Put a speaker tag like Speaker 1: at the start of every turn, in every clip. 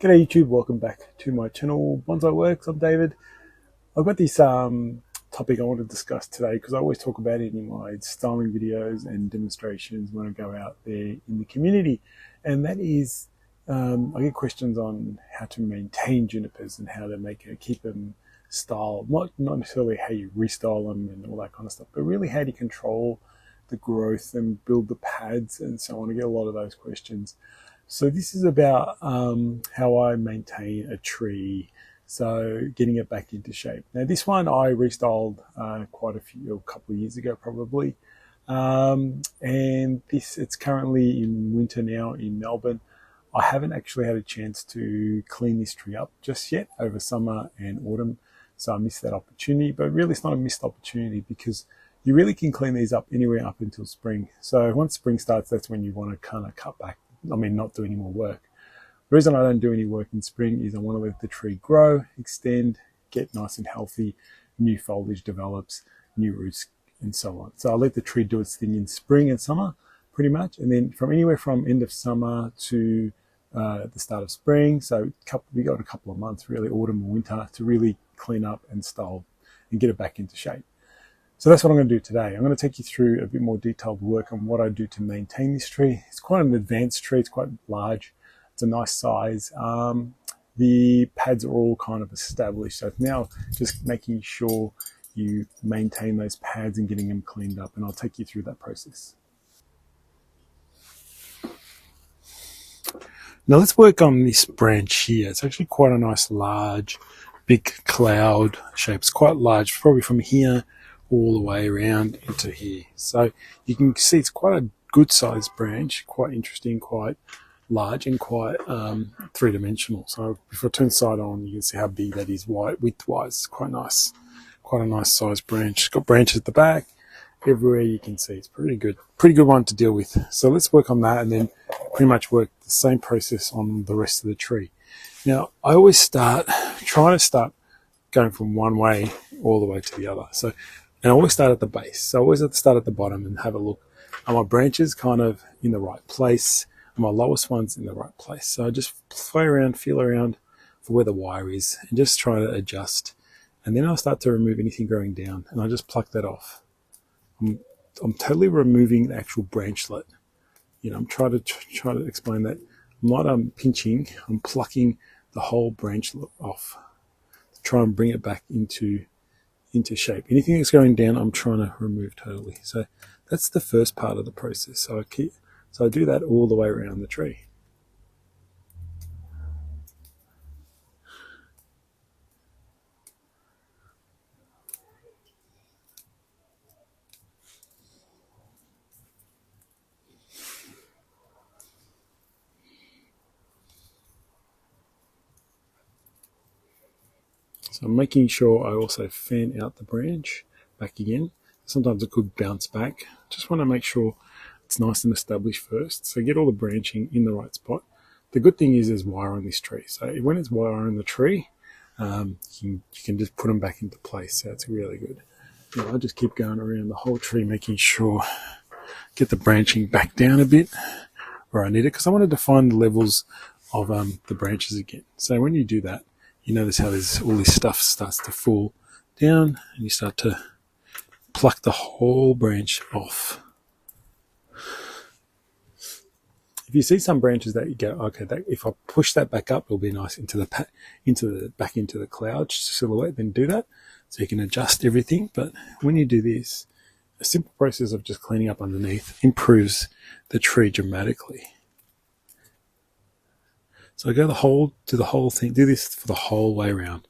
Speaker 1: G'day YouTube, welcome back to my channel Bonsai Works. I'm David. I've got this topic I want to discuss today because I always talk about it in my styling videos and demonstrations when I go out there in the community, and that is I get questions on how to maintain junipers and how to keep them styled, not necessarily how you restyle them and all that kind of stuff, but really how do you control the growth and build the pads and so on. I get a lot of those questions. So this is about how I maintain a tree, so getting it back into shape. Now this one I restyled a couple of years ago probably, and it's currently in winter now in Melbourne. I haven't actually had a chance to clean this tree up just yet over summer and autumn, so I missed that opportunity. But really it's not a missed opportunity because you really can clean these up anywhere up until spring. So once spring starts, that's when you want to kind of cut back. Not do any more work. The reason I don't do any work in spring is I want to let the tree grow, extend, get nice and healthy, new foliage develops, new roots, and so on. So I let the tree do its thing in spring and summer, pretty much, and then from anywhere from end of summer to the start of spring. So we got a couple of months, really, autumn or winter, to really clean up and style and get it back into shape. So that's what I'm going to do today. I'm going to take you through a bit more detailed work on what I do to maintain this tree. It's quite an advanced tree. It's quite large. It's a nice size. The pads are all kind of established. So now just making sure you maintain those pads and getting them cleaned up. And I'll take you through that process. Now let's work on this branch here. It's actually quite a nice large, big cloud shape. It's quite large, probably from here all the way around into here. So you can see it's quite a good sized branch, quite interesting, quite large, and quite three-dimensional. So if I turn side on, you can see how big that is width-wise. It's quite nice, quite a nice sized branch. It's got branches at the back, everywhere you can see. It's pretty good one to deal with. So let's work on that and then pretty much work the same process on the rest of the tree. Now I always try to start going from one way all the way to the other. And I always start at the base. So I always have to start at the bottom and have a look. Are my branches kind of in the right place? Are my lowest ones in the right place? So I just play around, feel around for where the wire is and just try to adjust. And then I'll start to remove anything growing down and I just pluck that off. I'm totally removing the actual branchlet. I'm trying to explain that. I'm not pinching, I'm plucking the whole branchlet off to try and bring it back into shape. Anything that's going down, I'm trying to remove totally. So that's the first part of the process. So I do that all the way around the tree. So I'm making sure I also fan out the branch back again. Sometimes it could bounce back. Just want to make sure it's nice and established first. So get all the branching in the right spot. The good thing is there's wire on this tree. So when it's wire on the tree, you can just put them back into place. So it's really good. I just keep going around the whole tree, making sure get the branching back down a bit where I need it, because I want to define the levels of the branches again. So when you do that, you notice how all this stuff starts to fall down and you start to pluck the whole branch off. If you see some branches that you go, okay, if I push that back up, it'll be nice back into the cloud silhouette, then do that. So you can adjust everything. But when you do this, a simple process of just cleaning up underneath improves the tree dramatically. So I do the whole thing, do this for the whole way around.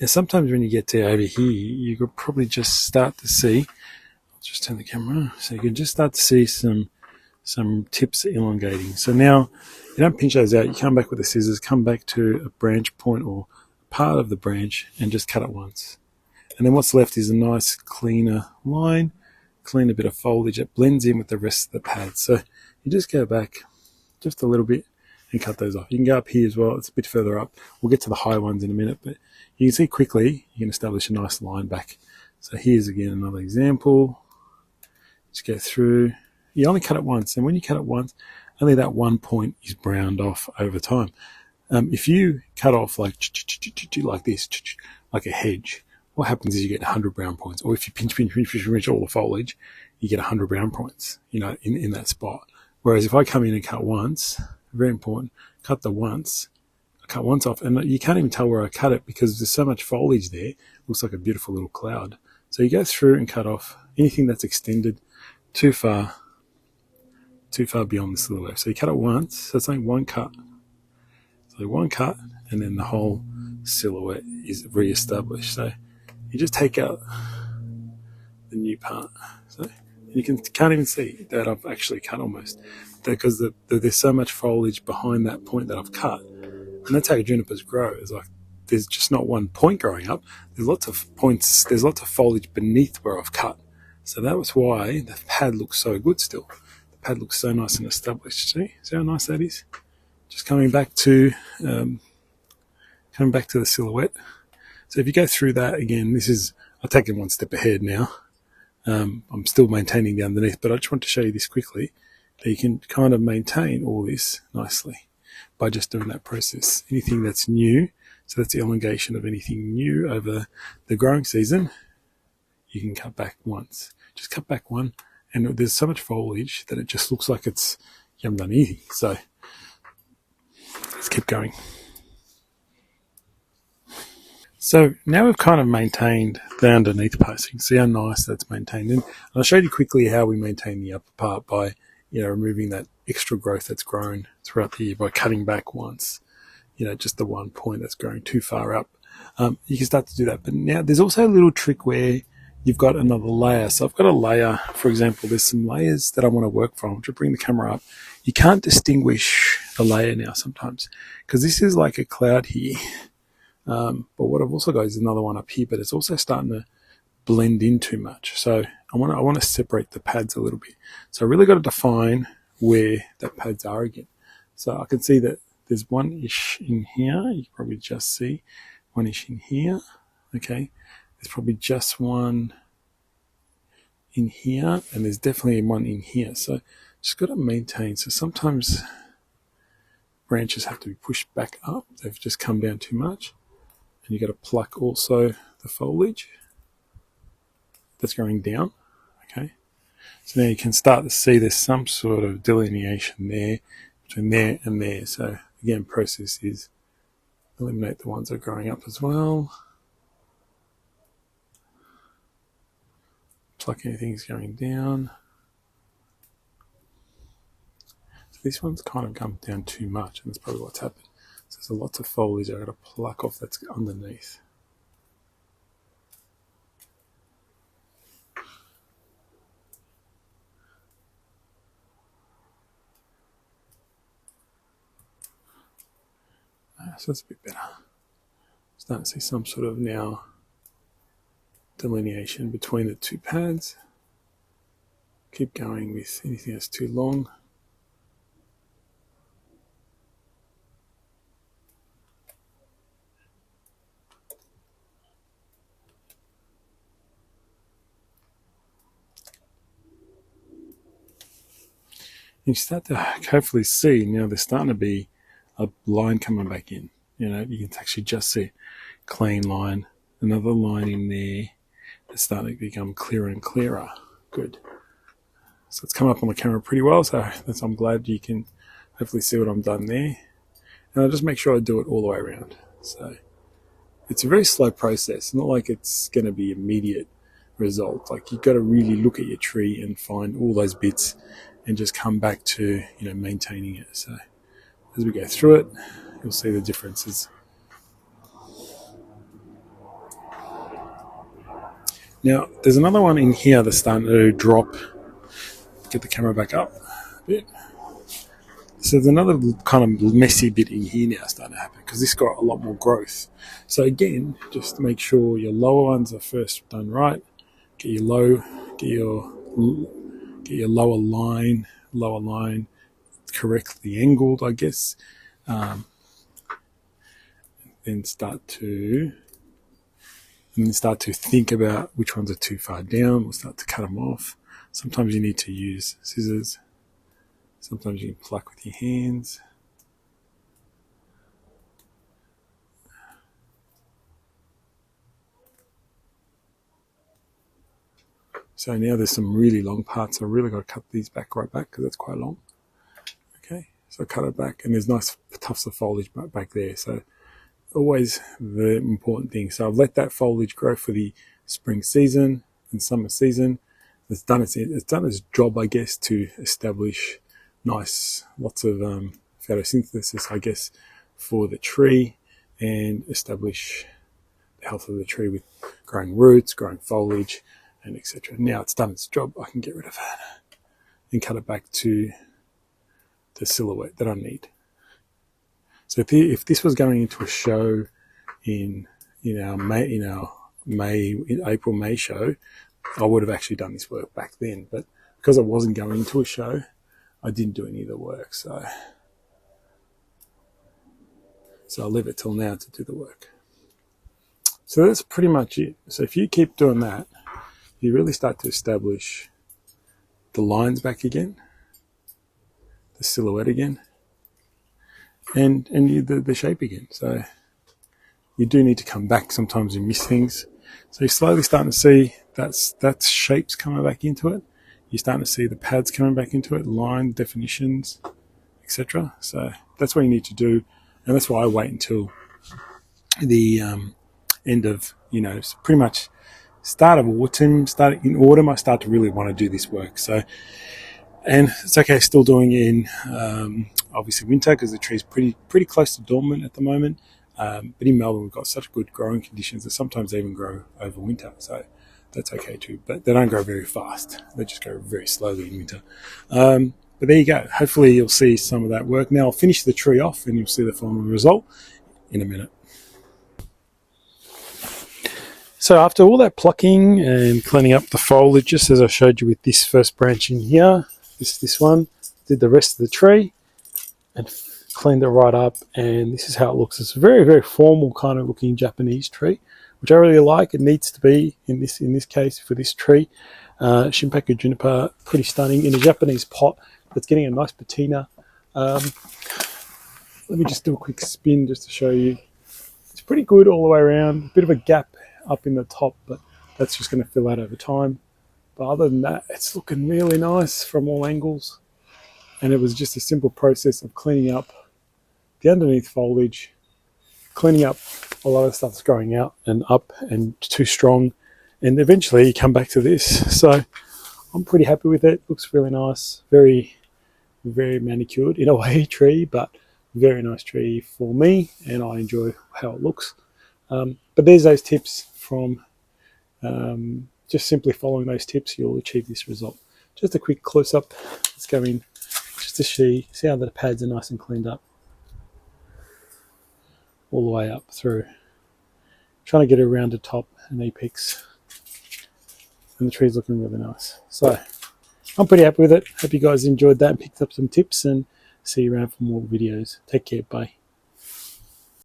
Speaker 1: Now sometimes when you get to over here, you could probably just start to see, just turn the camera so you can just start to see some tips elongating. So now you don't pinch those out, you come back with the scissors, come back to a branch point or part of the branch and just cut it once. And then what's left is a nice cleaner line, clean a bit of foliage that blends in with the rest of the pad. So you just go back just a little bit and cut those off. You can go up here as well, it's a bit further up. We'll get to the high ones in a minute, but you can see quickly you can establish a nice line back. So here's again another example. Just go through. You only cut it once, and when you cut it once, only that one point is browned off over time. If you cut off like this, like a hedge, what happens is you get 100 brown points. Or if you pinch all the foliage, you get 100 brown points, in that spot. Whereas if I come in and cut once, very important, cut once off, and you can't even tell where I cut it because there's so much foliage there. It looks like a beautiful little cloud. So you go through and cut off anything that's extended too far beyond this little area. So you cut it once, so it's only one cut. So one cut, and then the whole silhouette is re-established. So you just take out the new part. So you can't even see that I've actually cut almost, because there's so much foliage behind that point that I've cut. And that's how junipers grow. It's like there's just not one point growing up. There's lots of points. There's lots of foliage beneath where I've cut. So that was why the pad looks so good still. The pad looks so nice and established. See how nice that is? Just coming back to the silhouette. So if you go through that again, I'll take it one step ahead now. I'm still maintaining the underneath, but I just want to show you this quickly, that you can kind of maintain all this nicely by just doing that process. Anything that's new, so that's the elongation of anything new over the growing season, you can cut back once. Just cut back one, and there's so much foliage that it just looks like you haven't done anything. So let's keep going. So now we've kind of maintained the underneath posting. See how nice that's maintained. And I'll show you quickly how we maintain the upper part by removing that extra growth that's grown throughout the year by cutting back once, just the one point that's growing too far up. You can start to do that. But now there's also a little trick where you've got another layer. So I've got a layer, for example, there's some layers that I want to work from. To bring the camera up, you can't distinguish the layer now sometimes because this is like a cloud here. But what I've also got is another one up here, but it's also starting to blend in too much. So I want to separate the pads a little bit. So I really got to define where the pads are again. So I can see that there's one-ish in here. You can probably just see one-ish in here. Okay. There's probably just one in here, and there's definitely one in here. So just got to maintain. So sometimes branches have to be pushed back up. They've just come down too much. And you've got to pluck also the foliage that's going down. Okay. So now you can start to see there's some sort of delineation there between there and there. So again, process is eliminate the ones that are growing up as well. Pluck anything that's going down. So this one's kind of come down too much, and that's probably what's happened. So there's lots of foliage I've got to pluck off that's underneath. So that's a bit better. Starting to see some sort of now delineation between the two pads. Keep going with anything that's too long. You start to hopefully see now there's starting to be a line coming back in. You can actually just see clean line, another line in there. It's starting to become clearer and clearer. Good. So it's come up on the camera pretty well, so I'm glad you can hopefully see what I've done there. And I'll just make sure I do it all the way around. So it's a very slow process, not like it's going to be immediate result. Like you've got to really look at your tree and find all those bits and just come back to maintaining it. So as we go through it, you'll see the differences. Now, there's another one in here that's starting to drop. Get the camera back up a bit. So there's another kind of messy bit in here now starting to happen because this got a lot more growth. So again, just make sure your lower ones are first done right. Get your lower line correctly angled, I guess. Then start to think about which ones are too far down. We'll start to cut them off. Sometimes you need to use scissors. Sometimes you can pluck with your hands. So now there's some really long parts. I really got to cut these right back because that's quite long. Okay, so I cut it back, and there's nice tufts of foliage back there. So always the important thing. So I've let that foliage grow for the spring season and summer season. It's done its job, I guess, to establish lots of photosynthesis, I guess, for the tree, and establish the health of the tree with growing roots, growing foliage, and etc. Now it's done its job, I can get rid of it and cut it back to the silhouette that I need. So if this was going into a show in our April May show, I would have actually done this work back then. But because I wasn't going into a show, I didn't do any of the work. So I'll leave it till now to do the work. So that's pretty much it. So if you keep doing that, you really start to establish the lines back again, the silhouette again, and the shape again. So you do need to come back. Sometimes you miss things. So you're slowly starting to see that's shapes coming back into it. You're starting to see the pads coming back into it, line definitions, etc. So that's what you need to do, and that's why I wait until the end of, pretty much start of autumn. In autumn, I start to really want to do this work. So, and it's okay still doing it in obviously winter because the tree's pretty close to dormant at the moment. But in Melbourne, we've got such good growing conditions that sometimes they even grow over winter. So that's okay too. But they don't grow very fast. They just grow very slowly in winter. But there you go. Hopefully you'll see some of that work. Now I'll finish the tree off and you'll see the final result in a minute. So after all that plucking and cleaning up the foliage, just as I showed you with this first branch in here, this one, did the rest of the tree and cleaned it right up, and this is how it looks. It's a very, very formal kind of looking Japanese tree, which I really like. It needs to be in this case for this tree. Shimpaku Juniper, pretty stunning in a Japanese pot that's getting a nice patina. Let me just do a quick spin just to show you. It's pretty good all the way around. A bit of a gap up in the top, but that's just going to fill out over time. But other than that, it's looking really nice from all angles. And it was just a simple process of cleaning up the underneath foliage, cleaning up a lot of stuff that's growing out and up and too strong, and eventually you come back to this. So I'm pretty happy with it. Looks really nice, very, very manicured in a way tree, but very nice tree for me, and I enjoy how it looks. But there's those tips from just simply following those tips, you'll achieve this result. Just a quick close-up. Let's go in just to see how the pads are nice and cleaned up all the way up through. Trying to get a rounded top and apex, and the tree's looking really nice. So I'm pretty happy with it. Hope you guys enjoyed that and picked up some tips, and see you around for more videos. Take care. Bye.